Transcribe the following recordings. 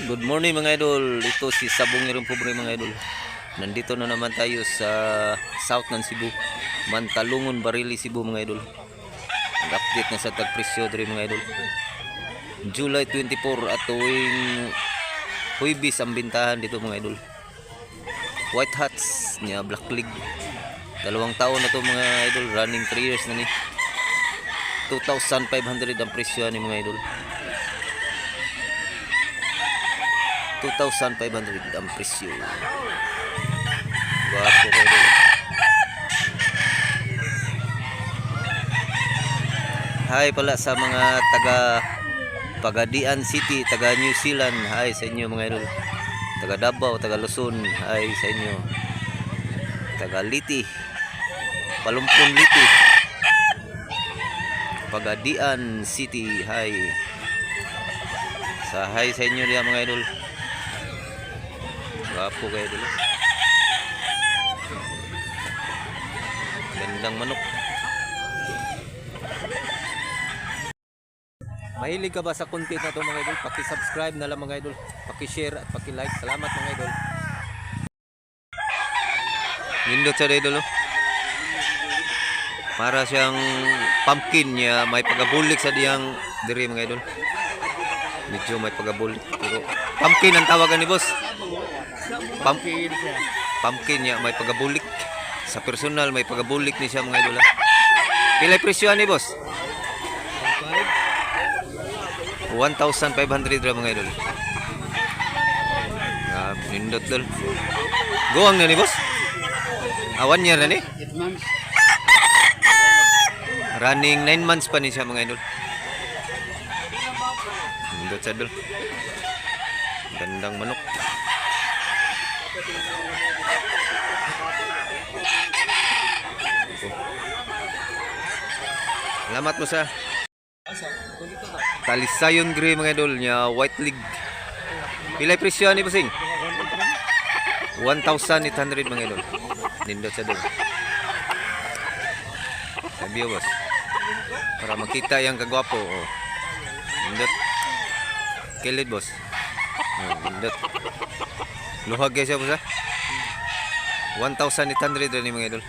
Good morning mga idol. Ito si Sabong Irong Pobre mga idol. Nandito na naman tayo sa south ng Cebu. Mantalungon, Barili, Cebu mga idol. Nag-update na sa tagpresyo diri mga idol. July 24 at tuwing Huwebes ang bintahan dito mga idol. White Hats niya Black League. 2 taon na to mga idol. Running 3 years na ni. 2,500 ang presyo ni mga idol. 2,500 ang presyo. Bago kayo dito. Hi pala sa mga taga Pagadian City, taga New Zealand. Hi sa inyo mga idol. Taga Davao, taga Luzon. Hi sa inyo. Taga Liti, Palumpon Liti, Pagadian City. Hi sa inyo diyan mga idol. Wapo kayo dulu. Gandang manok. Mahilig ka ba sa content na to mga idol? Paki-subscribe na lang mga idol. Paki-share at paki-like. Salamat mga idol. Nindot sa idol. Para siyang pumpkin niya. May pagabulik sa diyang diri mga idol. Medyo may pagabulik. Pero pumpkin ang tawagan ni boss. Pumpkin niya may pagabulik. Sa personal may pagabulik ni siya mga idol. Pilay presyo ni boss? 1,500 ra mga idol. Nindot dol. Goang na ni boss? 1 year na ni? 8 months. Running 9 months pa ni siya mga idol. Nindot sa dol. Gandang manok. Salamat mo sa Talisayon Gray mga idol niya White League. Pilay presyo ni Pusing? 1,800 mga idol. Nindot sa dol. Sabi boss. Para makita yung kagwapo. Oh. Nindot. Kilid boss. Nindot. Luhag guys siya boss ha. 1,800 rin mga idol.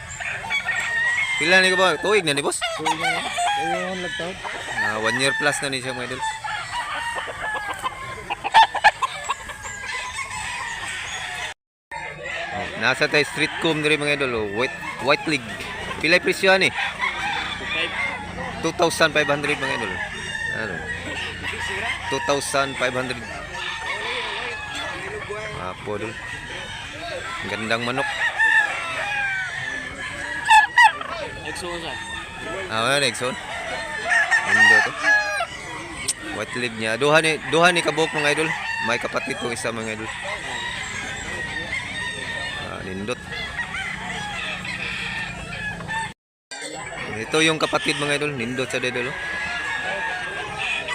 Pila ni ko ba? Tuig na ni boss? Tuig na. Ayun lagtawd. 1 year plus na ni siya mga idol. Nasa tayo street comb diri mga idol. White League. Pilay presyo ni? 2,500 mga idol. Ano? 2,500. Apo dol. Gandang manok. Exosa. Exxon. Mundo to. White League niya. Duha ni kabuk mga idol. May kapatid to isa mga idol. Nindot. Ito yung kapatid mga idol. Nindot sa idol.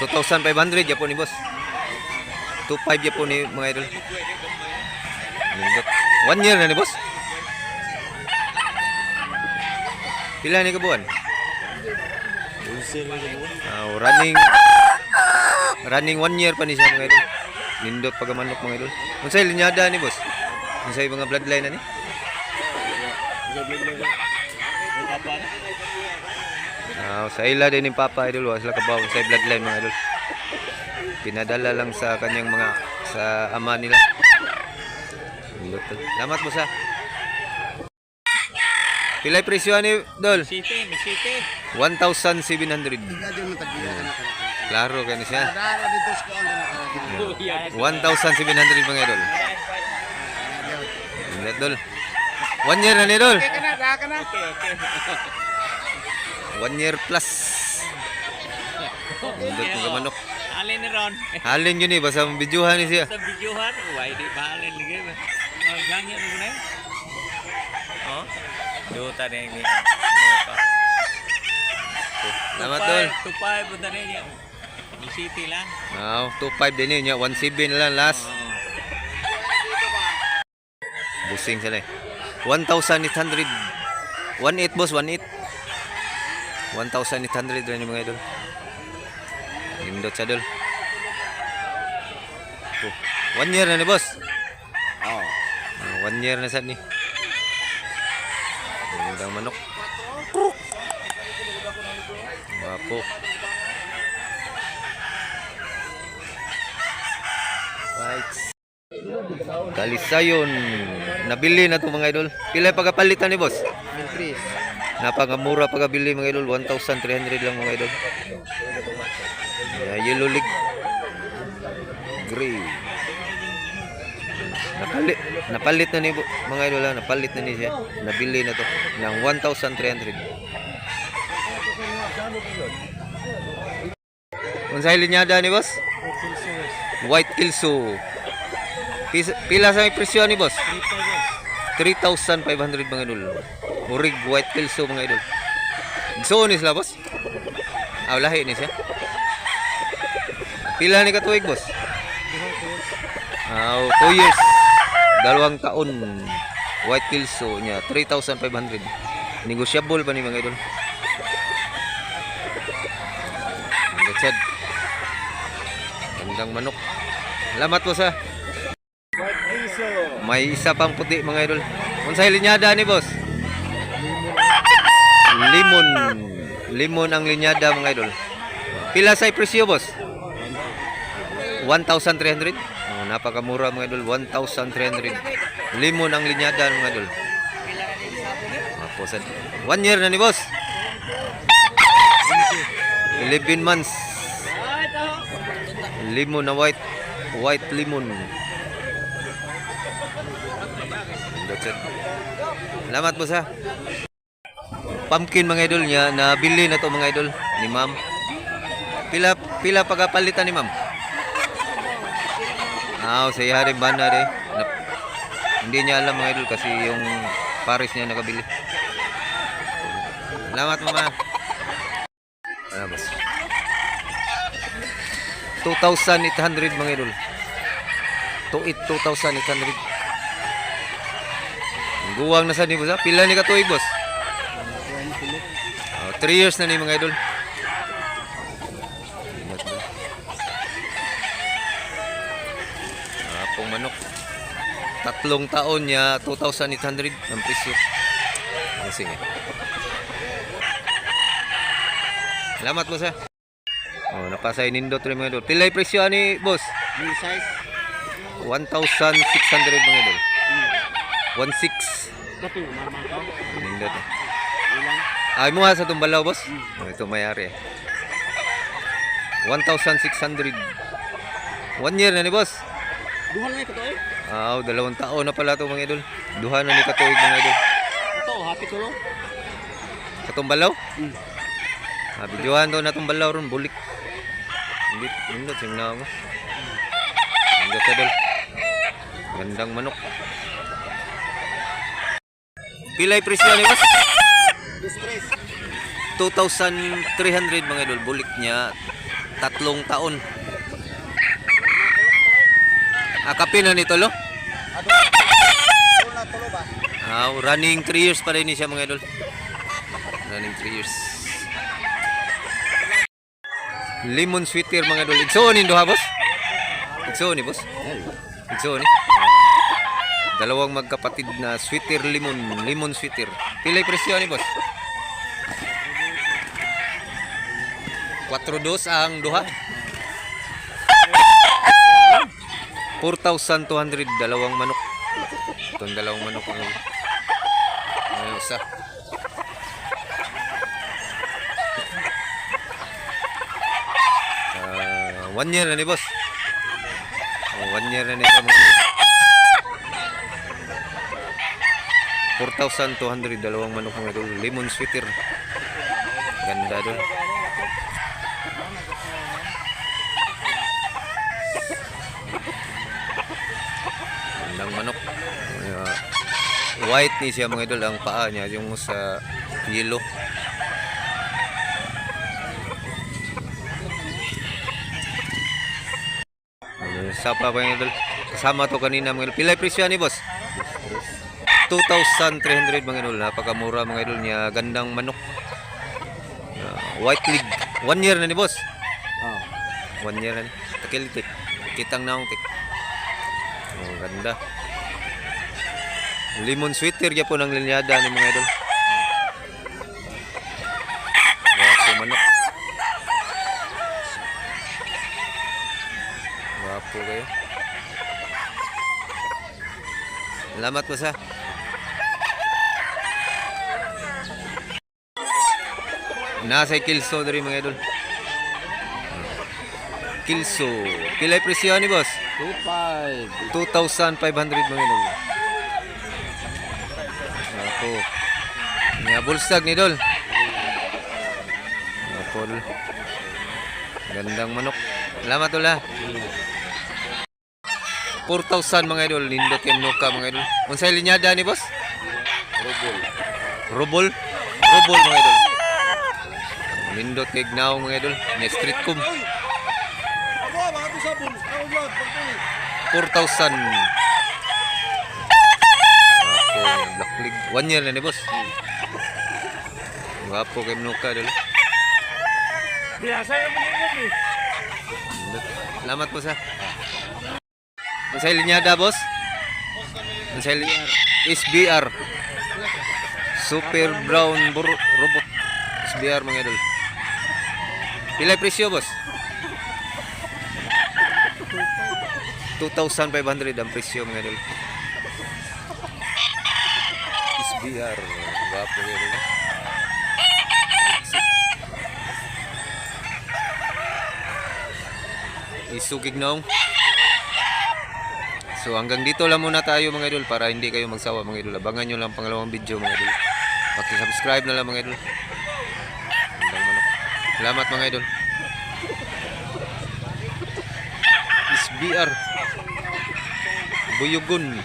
2,500 yapon ni boss. 2,500 yapon ni mga idol. Nindot. 1 year na ni boss. Pila ni kabuan? Running 1 year pa ni siya mga idol. Nindot pagamanok mga idol. Unsay linyada ni boss? Unsay mga bloodline na ni? Sa ila din ni Papa idol, sila kabaw sa bloodline mga idol. Pinadala lang sa kanyang mga sa ama nila. Salamat mo sa. Pilay presyo ni Dol? 1,700. Klaro ka ni siya. 1,700 mga idol. Ingat Dol. 1 year na ni Dol. 1 year plus. Indot mga manok. Alin ni Ron. Halin yun eh. Basta bidyuhan ni siya. Sa videohan. Why di ba alin lagi ba? Gangyan mo na. Oh. Duta na ini. Salamat Dol. 2.5 punta na niya. Di city lang. 2.5 din yun. 1.7 lang last. Busing sila eh. 1,800. 1.8 boss. 1.8. 1,800 rin yung mga idol. Nindot sa dol. 1 year na ni boss. Oh. 1 year na sad ni. Magandang manok. Wapo. Right. Kalisayon. Nabili na to mga idol. Pila pagapalitan ni boss? Increase. Napakamura pagabili mga idol. 1,300 lang mga idol. Yellow leg. Gray. Napalit na ni mga idol, napalit na ni siya. Nabili na to ng 1,300. Unsay linyada ni boss? White Kilso. Pila sa may presyo ni boss? 3,500 mga idol. Murig White Kilso mga idol. So ni sila boss? Lahi ni siya. Pila ni katuig boss? 2 years. 2 taon. White Kilso niya 3,500. Negotiable pa ni mga idol. Gachad. Gandang manok. Salamat po sa. May isa pang puti mga idol. Unsay linyada ni boss? Limon. Limon ang linyada mga idol. Pila sa presyo boss? 1,300. Napakamura mga idol. 1,300. Limon ang linyada mga idol. Maposad. 1 year na ni boss. 11 months. Limon na white. White limon. Salamat po sa pumpkin mga idol niya. Nabili na to mga idol ni ma'am. Pila pagapalitan ni ma'am? Saya rin banda rin. Hindi niya alam mga idol kasi yung pares niya nakabili. Salamat mama. Ano boss? 2,800 mga idol. 2,800. Guwang na sa ni boss ha? Pila ni katuig boss? 3 years na ni mga idol. Pong manok. 3 taon niya 2,800 ang presyo. Sige. Salamat boss ha. Napasay nindot rin mga idol. Pilay presyo ani boss? Mini size. 1,600 mga idol. 1,600. Kato, mama ko. Nindot. Ilang? Ay mo ha sa tumbalaw boss? Ito mayari. 1,600. 1 year na ni boss. Duha na ito eh. 2 taon na pala ito mga idol. Duha na ni katuig mga idol. Ito, happy to no? Sa tumbalaw? Videohan to na tumbalaw ron. Bulik. Hindi. Nindot. Sing na ako. Nindot idol. Gandang manok. Pilay presyo ni boss? 2,300 mga idol. Bulik niya 3 taon. Kape na nito lo? Running 3 years pa rin siya mga idol. Running 3 years. Lemon sweeter mga idol. Igsoon ni duha boss? Igsoon ni boss? Igsoon ni. Dalawang magkapatid na sweeter lemon. Lemon sweeter. Pilay presyo ni boss? 4,200 ang duha. 4,200 dalawang manok. Itong dalawang manok ang isa. 1 year na ni boss. 1 year na ni sa 4,200 dalawang manok mga idol. Lemon sweeter. Ganda doon. Gandang manok. White ni siya mga idol. Ang paa niya yung sa yellow. Sapa pa yung idol. Kasama to kanina mga idol. Pilay presyo ni boss? 2,300 mga idol. Napakamura mga idol niya. Gandang manok. White leg. 1 year na ni boss. 1 year na ni. Takil tik. Kitang naong tik. Oh, ganda. Lemon sweater gyapon ang linyada ni mga idol. Wapo manok. Wapo kayo. Salamat po sa. Nasa kilso dari mga idol. Kilso. Pilay presyo ni boss? 2,500 mga idol. Ako. Nga bulstag ni dol. Ako dol. Gandang manok. Salamat ulah. 4,000 mga idol. Nindot yung nuka mga idol. Unsay linyada ni boss? Rubol. Rubol mga idol. Nindot kay gnaw mga idol. Ni street kum. 4,000. Ako, Black League. 1 year na ni boss. Wapo kay nuka idol. Biasa yung maningin eh. Salamat po sa. Unsay linyada boss? Unsay SBR. Super Brown Robot. SBR mga idol. Pilay presyo boss? 2,500 ang presyo mga idol. SBR. Wapo mga idol. Isugig nong. So hanggang dito lang muna tayo mga idol para hindi kayo magsawa mga idol. Abangan nyo lang pangalawang video mga idol. Paki-subscribe na lang mga idol. Gandang manok. Salamat mga idol. SBR Buyugon.